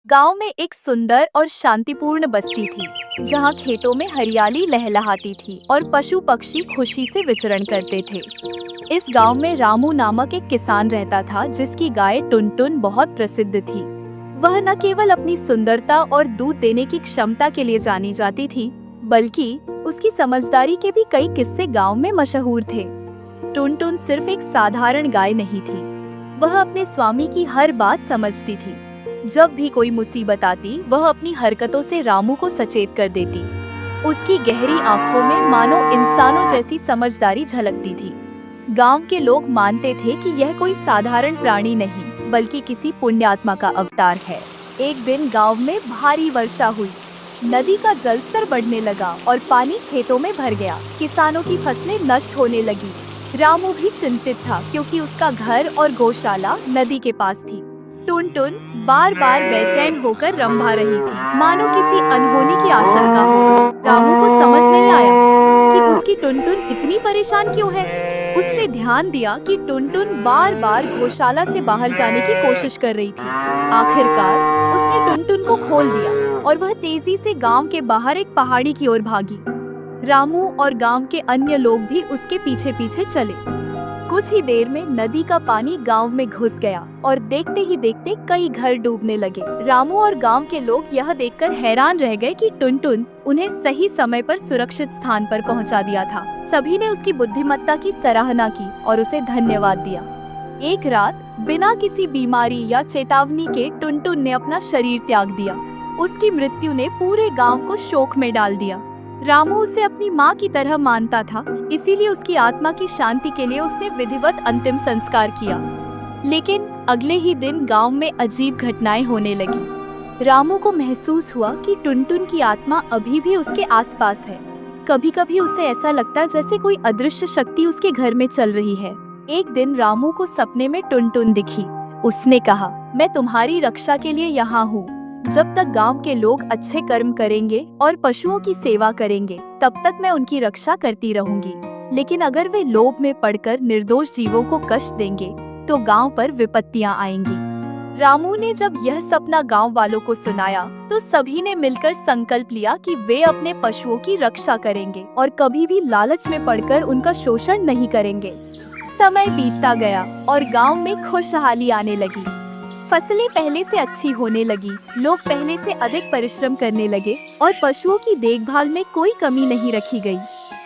गांव में एक सुंदर और शांतिपूर्ण बस्ती थी, जहां खेतों में हरियाली लहलहाती थी और पशु पक्षी खुशी से विचरण करते थे। इस गांव में रामू नामक एक किसान रहता था, जिसकी गाय टुनटुन बहुत प्रसिद्ध थी। वह न केवल अपनी सुंदरता और दूध देने की क्षमता के लिए जानी जाती थी, बल्कि उसकी समझदारी के भी कई किस्से गांव में मशहूर थे। टुनटुन सिर्फ एक साधारण गाय नहीं थी, वह अपने स्वामी की हर बात समझती थी। जब भी कोई मुसीबत आती, वह अपनी हरकतों से रामू को सचेत कर देती। उसकी गहरी आंखों में मानो इंसानों जैसी समझदारी झलकती थी। गांव के लोग मानते थे कि यह कोई साधारण प्राणी नहीं, बल्कि किसी पुण्यात्मा का अवतार है। एक दिन गांव में भारी वर्षा हुई। नदी का जलस्तर बढ़ने लगा और पानी खेतों में भर गया। किसानों की फसलें नष्ट होने लगी। रामू भी चिंतित था, क्योंकि उसका घर और गौशाला नदी के पास थी। टुनटुन बार बार बेचैन होकर रंभा रही थी, मानो किसी अनहोनी की आशंका हो। रामू को समझ नहीं आया कि उसकी टुनटुन इतनी परेशान क्यों है। उसने ध्यान दिया कि टुनटुन बार बार गौशाला से बाहर जाने की कोशिश कर रही थी। आखिरकार उसने टुनटुन को खोल दिया और वह तेजी से गांव के बाहर एक पहाड़ी की ओर भागी। रामू और गांव के अन्य लोग भी उसके पीछे पीछे चले। कुछ ही देर में नदी का पानी गांव में घुस गया और देखते ही देखते कई घर डूबने लगे। रामू और गांव के लोग यह देखकर हैरान रह गए कि टुनटुन उन्हें सही समय पर सुरक्षित स्थान पर पहुंचा दिया था। सभी ने उसकी बुद्धिमत्ता की सराहना की और उसे धन्यवाद दिया। एक रात बिना किसी बीमारी या चेतावनी के टुनटुन ने अपना शरीर त्याग दिया। उसकी मृत्यु ने पूरे गाँव को शोक में डाल दिया। रामू उसे अपनी माँ की तरह मानता था, इसीलिए उसकी आत्मा की शांति के लिए उसने विधिवत अंतिम संस्कार किया। लेकिन अगले ही दिन गांव में अजीब घटनाएं होने लगी। रामू को महसूस हुआ कि टुनटुन की आत्मा अभी भी उसके आसपास है। कभी कभी उसे ऐसा लगता जैसे कोई अदृश्य शक्ति उसके घर में चल रही है। एक दिन रामू को सपने में टुनटुन दिखी। उसने कहा, मैं तुम्हारी रक्षा के लिए यहाँ हूँ। जब तक गांव के लोग अच्छे कर्म करेंगे और पशुओं की सेवा करेंगे, तब तक मैं उनकी रक्षा करती रहूंगी। लेकिन अगर वे लोभ में पड़कर निर्दोष जीवों को कष्ट देंगे, तो गांव पर विपत्तियां आएंगी। रामू ने जब यह सपना गांव वालों को सुनाया, तो सभी ने मिलकर संकल्प लिया कि वे अपने पशुओं की रक्षा करेंगे और कभी भी लालच में पड़कर उनका शोषण नहीं करेंगे। समय बीतता गया और गांव में खुशहाली आने लगी। फसलें पहले से अच्छी होने लगी, लोग पहले से अधिक परिश्रम करने लगे और पशुओं की देखभाल में कोई कमी नहीं रखी गई।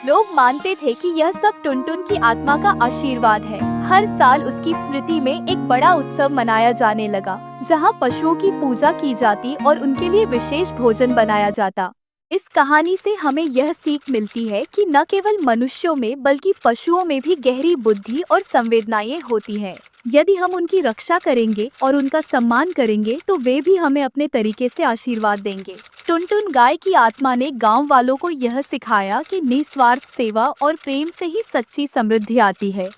लोग मानते थे कि यह सब टुनटुन की आत्मा का आशीर्वाद है। हर साल उसकी स्मृति में एक बड़ा उत्सव मनाया जाने लगा, जहां पशुओं की पूजा की जाती और उनके लिए विशेष भोजन बनाया जाता। इस कहानी से हमें यह सीख मिलती है कि न केवल मनुष्यों में बल्कि पशुओं में भी गहरी बुद्धि और संवेदनाएं होती हैं। यदि हम उनकी रक्षा करेंगे और उनका सम्मान करेंगे, तो वे भी हमें अपने तरीके से आशीर्वाद देंगे। टुनटुन गाय की आत्मा ने गांव वालों को यह सिखाया कि निस्वार्थ सेवा और प्रेम से ही सच्ची समृद्धि आती है।